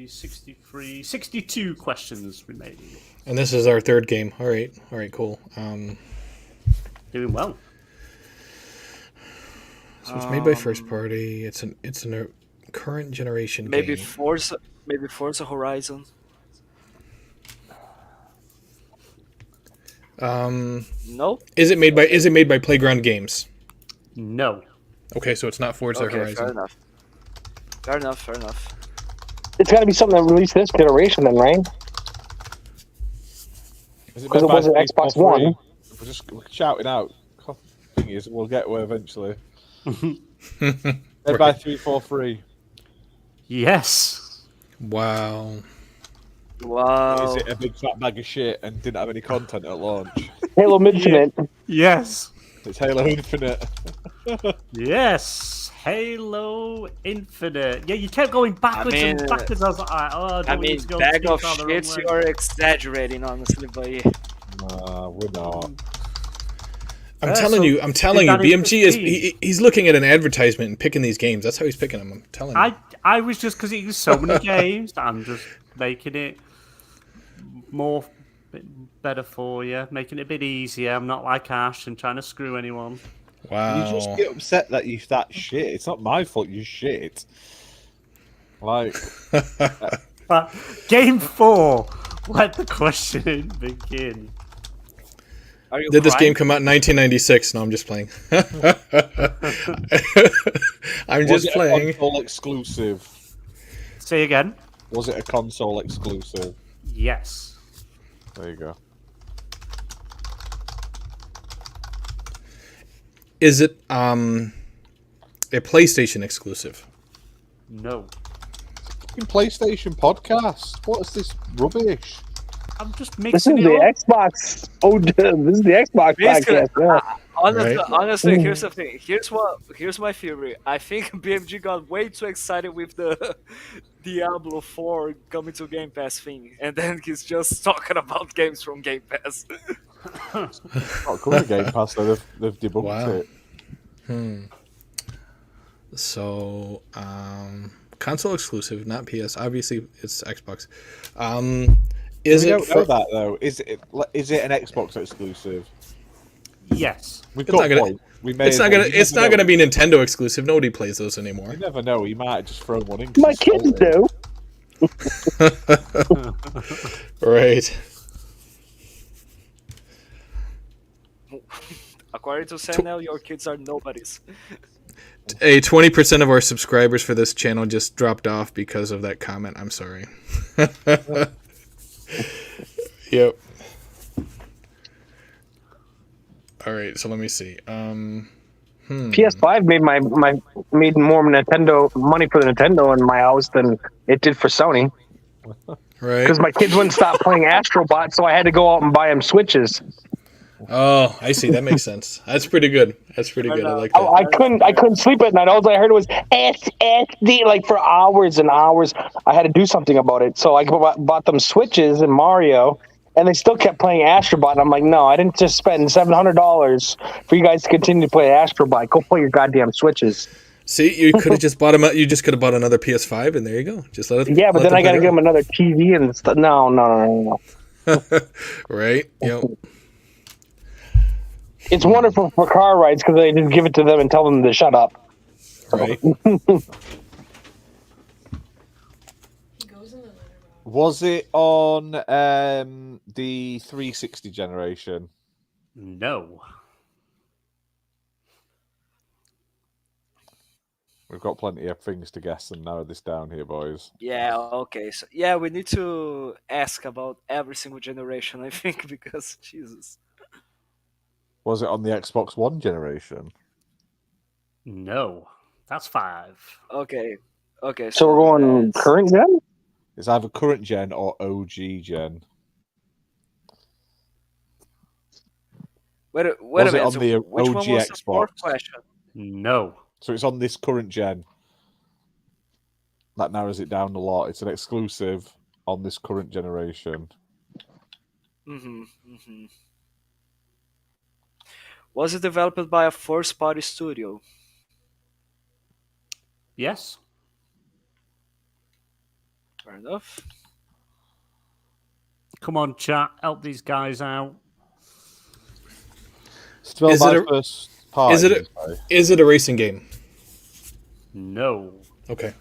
63, 62 questions remaining. And this is our third game. All right, cool. Doing well. So it's made by first party. It's a current generation maybe game. Forza Horizon. No. Is it made by Playground Games? No. Okay, so it's not Forza Horizon. Fair enough. It's got to be something that released this generation, then, right? Because it wasn't Xbox One. If we're just shouting out, thing is, we'll get where eventually. Made by 343. Yes. Wow. Wow. Is it a big fat bag of shit and didn't have any content at launch? Halo Infinite. Yes. It's Halo Infinite. Yes. Halo Infinite. Yeah, you kept going backwards and backwards. I was like, bag of shits, you're exaggerating, honestly, but yeah. Nah, we're not. I'm telling you, BMG he's looking at an advertisement and picking these games. That's how he's picking them. I'm telling you. I was just because there's so many games that I'm just making it better for you, making it a bit easier. I'm not like Ash and trying to screw anyone. Wow. You just get upset that you that shit. It's not my fault you shit. Like Game 4. Let the questioning begin. Did this game come out in 1996? No, I'm just playing. Was it a console exclusive? Say again. Was it a console exclusive? Yes. There you go. Is it a PlayStation exclusive? No. PlayStation podcast. What is this rubbish? I'm just This is mixing the it up. Xbox. Oh, this is the Xbox podcast. Yeah. Honestly, here's the thing. Here's my theory. I think BMG got way too excited with the Diablo 4 coming to Game Pass thing, and then he's just talking about games from Game Pass. Not coming to Game Pass, though. They've debunked it. So, console exclusive, not PS. Obviously, it's Xbox. Is We it? don't know that though. Is it an Xbox exclusive? Yes. We've It's got not gonna- one. We may It's as not well. gonna. You It's never not gonna know. be Nintendo exclusive. Nobody plays those anymore. You never know. He might just throw one in. 'cause My it's kids stolen. do. Right. According to Sentinel, your kids are nobodies. 20% of our subscribers for this channel just dropped off because of that comment. I'm sorry. Yep. All right, so let me see. PS5 made more Nintendo money for the Nintendo in my house than it did for Sony Right. because my kids wouldn't stop playing Astrobot, so I had to go out and buy them Switches. Oh, I see. That makes sense. That's pretty good. That's pretty good. I like that. I couldn't sleep at night. All I heard was SSD, like for hours and hours. I had to do something about it, so I bought them Switches and Mario, and they still kept playing Astrobot. And I'm like, no, I didn't just spend $700 for you guys to continue to play Astrobot. Go play your goddamn Switches. See, you could have just bought them. You just could have bought another PS5, and there you go. Just let it. Yeah, but let then I got to play get them another TV and stuff. No. Right. Yep. It's wonderful for car rides because they just give it to them and tell them to shut up. Right. Was it on the 360 generation? No. We've got plenty of things to guess and narrow this down here, boys. Yeah, okay. So yeah, we need to ask about every single generation, I think, because Jesus. Was it on the Xbox One generation? No. That's 5. Okay. So we're going that's- current gen? It's either current gen or OG gen. Wait a Was it minute. on so the which OG one was the fourth Xbox? question? No. So it's on this current gen. That narrows it down a lot. It's an exclusive on this current generation. Mm-hmm. Was it developed by a first-party studio? Yes. Fair enough. Come on, chat. Help these guys out. Still Is my it a- first part. Is it a racing game? No. Okay.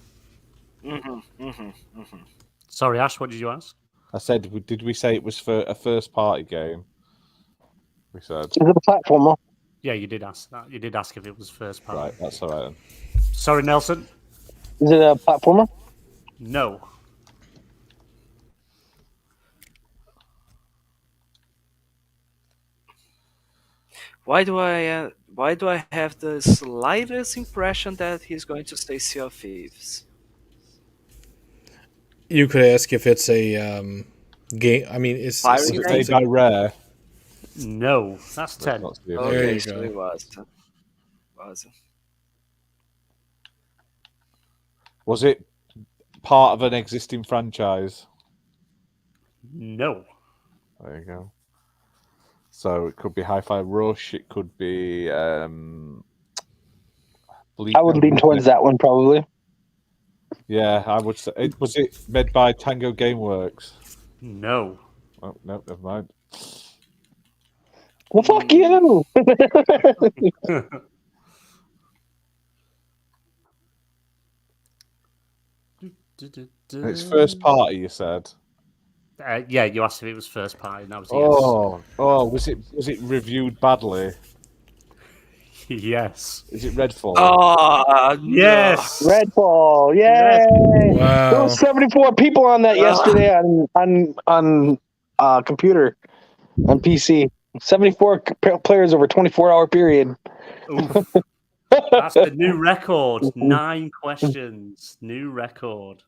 Sorry, Ash, what did you ask? I said, did we say it was for a first party game? We said. Is it a platformer? Yeah, you did ask that. You did ask if it was first party. Right, that's all right then. Sorry, Nelson. Is it a platformer? No. Why do I have the slightest impression that he's going to say Sea of Thieves? You could ask if it's a game. I mean, it's Pirate Was game? it made by Rare? No. That's 10. That's the Okay, There you so go. it was. Was it part of an existing franchise? No. There you go. So it could be Hi-Fi Rush. It could be. I would lean towards that one probably. Yeah, I would say. Was it made by Tango Gameworks? No. Oh, no, never mind. Well, fuck you. It's first party, you said. Yeah, you asked if it was first party, and that was yes. Was it reviewed badly? Yes. Is it Redfall? Oh, Yes. Redfall, yay! There Wow. was 74 people on that yesterday on computer, on PC. 74 players over a 24-hour period. Oof. That's the new record. 9 questions. New record.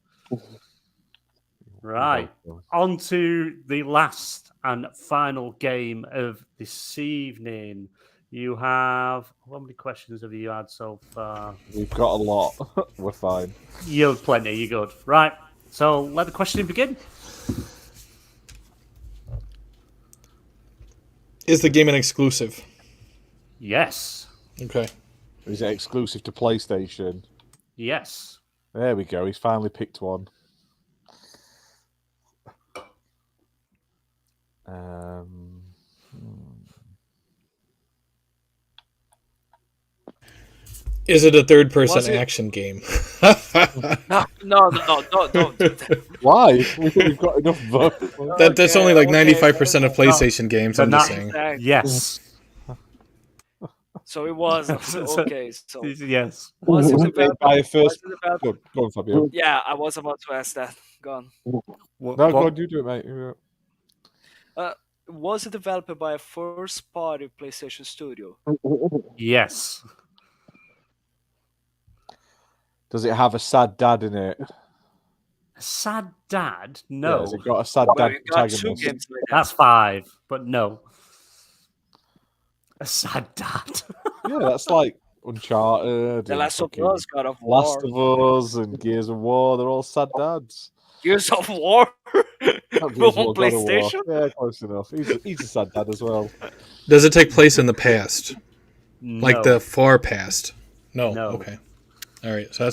Right. On to the last and final game of this evening. You have... How many questions have you had so far? We've got a lot. We're fine. You have plenty. You're good. Right. So let the questioning begin. Is the game an exclusive? Yes. Okay. Is it exclusive to PlayStation? Yes. There we go. He's finally picked one. Is it a third-person Was it- action game? No, don't do that. Why? We've got enough votes. That's only like Okay, 95% of PlayStation games. They're I'm just not- saying. Exactly. Yes. So it was okay. So Yes. was it Made developed? by a Was first. it developed? Go on, Fabio. Yeah, I was about to ask that. Go on. No, go on, you do it, mate. Was it developed by a first-party PlayStation studio? Yes. Does it have a sad dad in it? A sad dad? Yeah, No. has it got a sad Well, dad you got two protagonist? games like that. That's 5, but no. A sad dad. Yeah, that's like Uncharted. The and Last of fucking Us, God of War, Last of Us and Gears of War. They're all sad dads. Gears of War Not Gears of on War, God of War. PlayStation. Yeah, close enough. He's a sad dad as well. Does it take place in the past? Like No. the far past? No. No. Okay. All right. So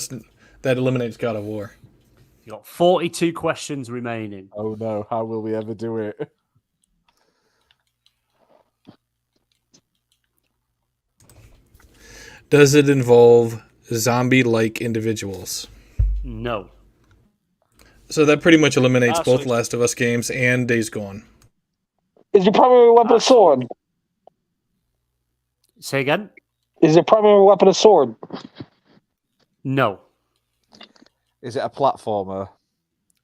that eliminates God of War. You got 42 questions remaining. Oh no, how will we ever do it? Does it involve zombie-like individuals? No. So that pretty much eliminates both Absolutely. Last of Us games and Days Gone. Is your primary weapon a sword? Say again? Is your primary weapon a sword? No. Is it a platformer?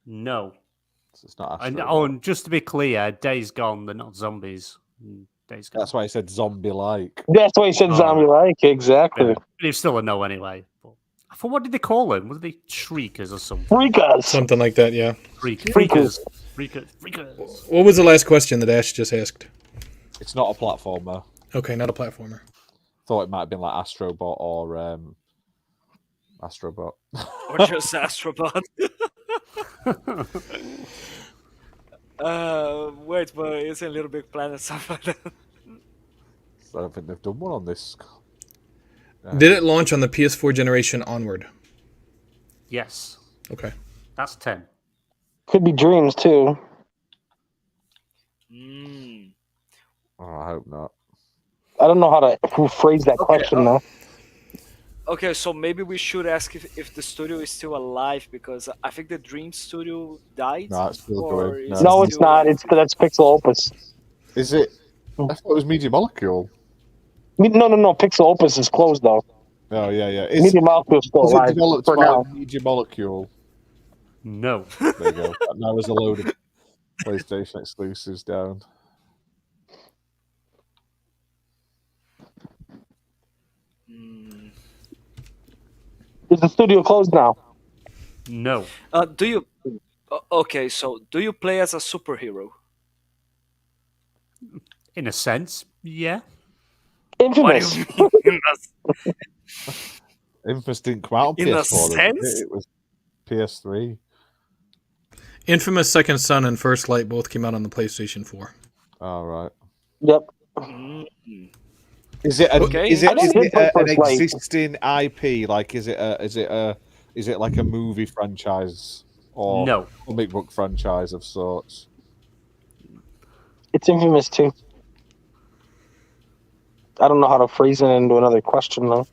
No. So it's not. And, Astro and just to be clear, Days Gone, they're not zombies. Days Gone. That's why I said zombie-like. That's why he said Oh. zombie like. Exactly. Yeah. But it's still a no anyway. But I thought, what did they call them? Was they shriekers or something? Freakers. Something like that, yeah. Freakers. Freakers. What was the last question that Ash just asked? It's not a platformer. Okay, not a platformer. Thought it might have been like Astrobot or Astrobot. Or just Astrobot. Wait, but it's a Little Big Planet stuff like that. I don't think they've done one on this. Did it launch on the PS4 generation onward? Yes. Okay. That's 10. Could be dreams too. Oh, I hope not. I don't know how to phrase that question though. Okay, so maybe we should ask if the studio is still alive, because I think the Dream Studio died. No, it's still or going. is No, it it's still- not. That's Pixel Opus. Is it? I thought it was Media Molecule. No. Pixel Opus is closed though. Oh yeah, yeah. Is Media Molecule is still it alive developed for by now. Media Molecule? No. There you go. Now there's a load of PlayStation exclusives down. Is the studio closed now? No. Do you? Okay, so do you play as a superhero? In a sense, yeah. What do Infamous. you mean? Infamous didn't come out on In a PS4. did it? sense? It was PS3. Infamous Second Son and First Light both came out on the PlayStation 4. All right. Yep. Is it? Okay. Is it? I Is didn't it play an First Light. existing IP? Like, is it like a movie franchise or No. comic book franchise of sorts? It's Infamous too. I don't know how to phrase it into another question though.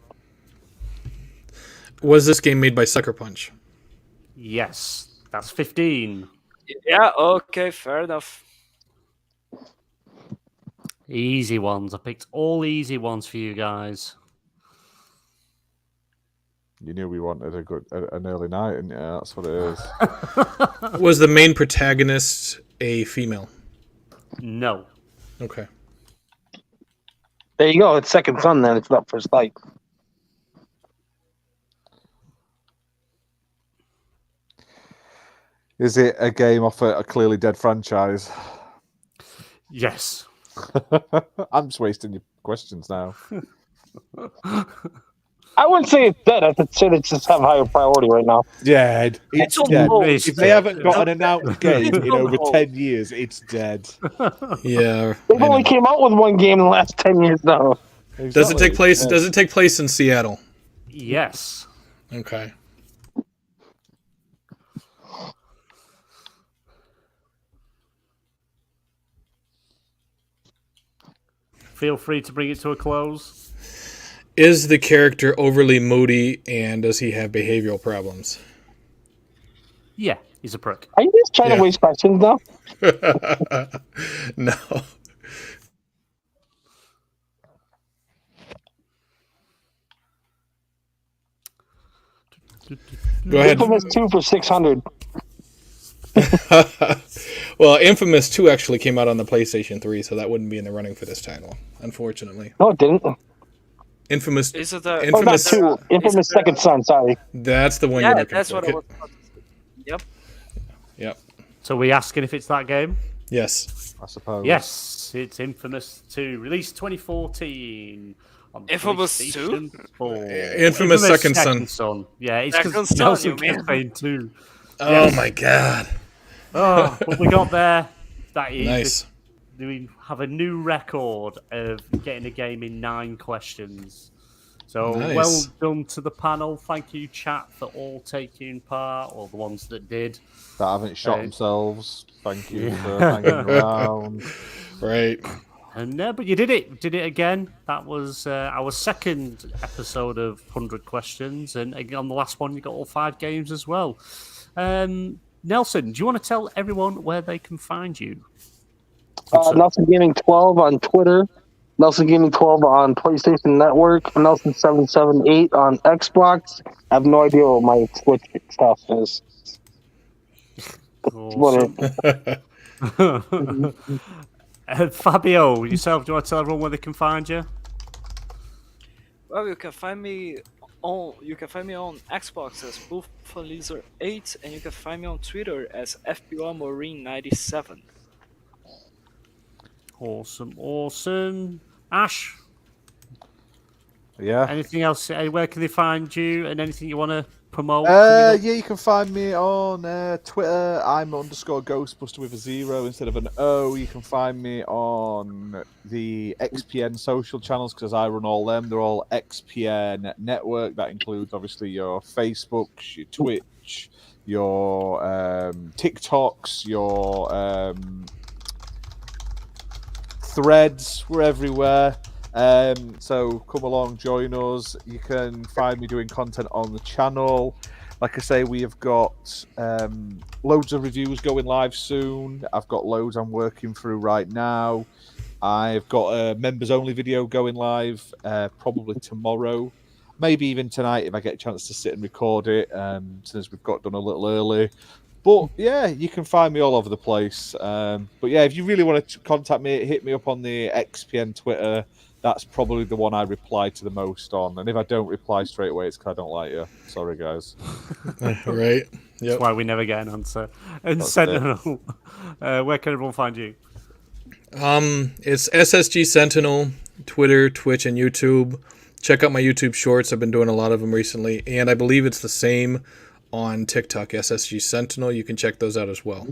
Was this game made by Sucker Punch? Yes. That's 15. Yeah. Okay. Fair enough. Easy ones. I picked all easy ones for you guys. You knew we wanted an early night, and yeah, that's what it is. Was the main protagonist a female? No. Okay. There you go. It's Second Son then. It's not First Light. Is it a game off a clearly dead franchise? Yes. I'm just wasting your questions now. I wouldn't say it's dead. I would say they just have higher priority right now. Dead. It's on dead. hold. If they haven't got an announced game It's in on over hold. 10 years, it's dead. Yeah. They've I only know. came out with one game in the last 10 years now. Does it take place? Yeah. Does it take place in Seattle? Yes. Okay. Feel free to bring it to a close. Is the character overly moody, and does he have behavioral problems? Yeah, he's a prick. Are you just trying Yeah. to waste questions now? No. Go ahead. Infamous 2 for 600. Well, Infamous 2 actually came out on the PlayStation 3, so that wouldn't be in the running for this title, unfortunately. No, it didn't. Infamous. Is it Oh, not Infamous. 2. Infamous is it Second Son, sorry. That's the one you're Yeah, looking that's for. what I was. Yep. Yep. So we asking if it's that game? Yes. I suppose. Yes, it's Infamous 2, released 2014. On Infamous PlayStation 4. Infamous Second Son. Yeah, it's Second because Son, Nelson you mean? kept saying 2. Oh my god. Oh, but we got there. That is, Nice. we have a new record of getting a game in 9 questions. So Nice. well done to the panel. Thank you, chat, for all taking part, or the ones that did. That haven't shot Hey. themselves. Thank you for hanging around. Right. And but you did it. Did it again. That was our second episode of 100 questions, and on the last one you got all 5 games as well. Nelson, do you want to tell everyone where they can find you? Nelson Gaming 12 on Twitter. Nelson Gaming 12 on PlayStation Network. Nelson 778 on Xbox. I have no idea what my Twitch stuff is. Awesome. Fabio, yourself, do you want to tell everyone where they can find you? Well, you can find me on Xbox as Buffalizer8, and you can find me on Twitter as FBRMarine97. Awesome. Ash, Yeah. anything else? Where can they find you, and anything you want to promote? Yeah, you can find me on Twitter. I'm _Ghostbuster with a 0 instead of an O. You can find me on the XPN social channels because I run all them. They're all XPN network. That includes obviously your Facebooks, your Twitch, your TikToks, your Threads. We're everywhere. So come along, join us. You can find me doing content on the channel. Like I say, we have got loads of reviews going live soon. I've got loads I'm working through right now. I've got a members only video going live probably tomorrow, maybe even tonight if I get a chance to sit and record it, since we've got done a little early. But yeah, you can find me all over the place. But yeah, if you really want to contact me, hit me up on the XPN Twitter. That's probably the one I reply to the most on. And if I don't reply straight away, it's because I don't like you. Sorry, guys. Right. That's Yep. why we never get an answer. And That's Sentinel, where can everyone find you? It's SSG Sentinel, Twitter, Twitch, and YouTube. Check out my YouTube shorts. I've been doing a lot of them recently, and I believe it's the same on TikTok, SSG Sentinel. You can check those out as well.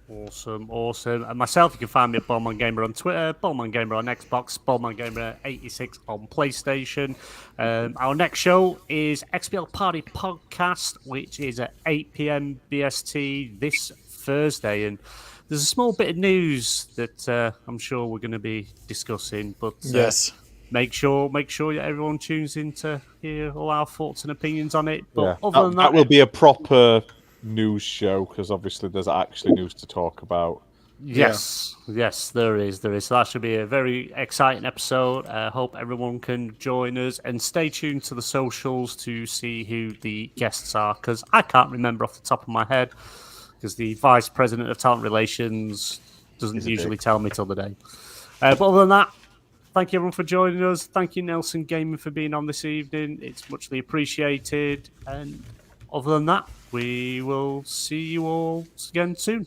Awesome. And myself, you can find me at BaldManGamer on Twitter, BaldManGamer on Xbox, BaldManGamer86 on PlayStation. Our next show is XBL Party Podcast, which is at 8 p.m. BST this Thursday. And there's a small bit of news that I'm sure we're going to be discussing. But Yes. make sure everyone tunes in to hear all our thoughts and opinions on it. But Yeah. other than That will be a proper news show because obviously there's actually news to talk about. Yes, there is. So that should be a very exciting episode. Hope everyone can join us and stay tuned to the socials to see who the guests are, because I can't remember off the top of my head, because the Vice President of Talent Relations doesn't usually tell me till the day. But other than that, thank you everyone for joining us. Thank you, Nelson Gaming, for being on this evening. It's muchly appreciated. And other than that, we will see you all again soon.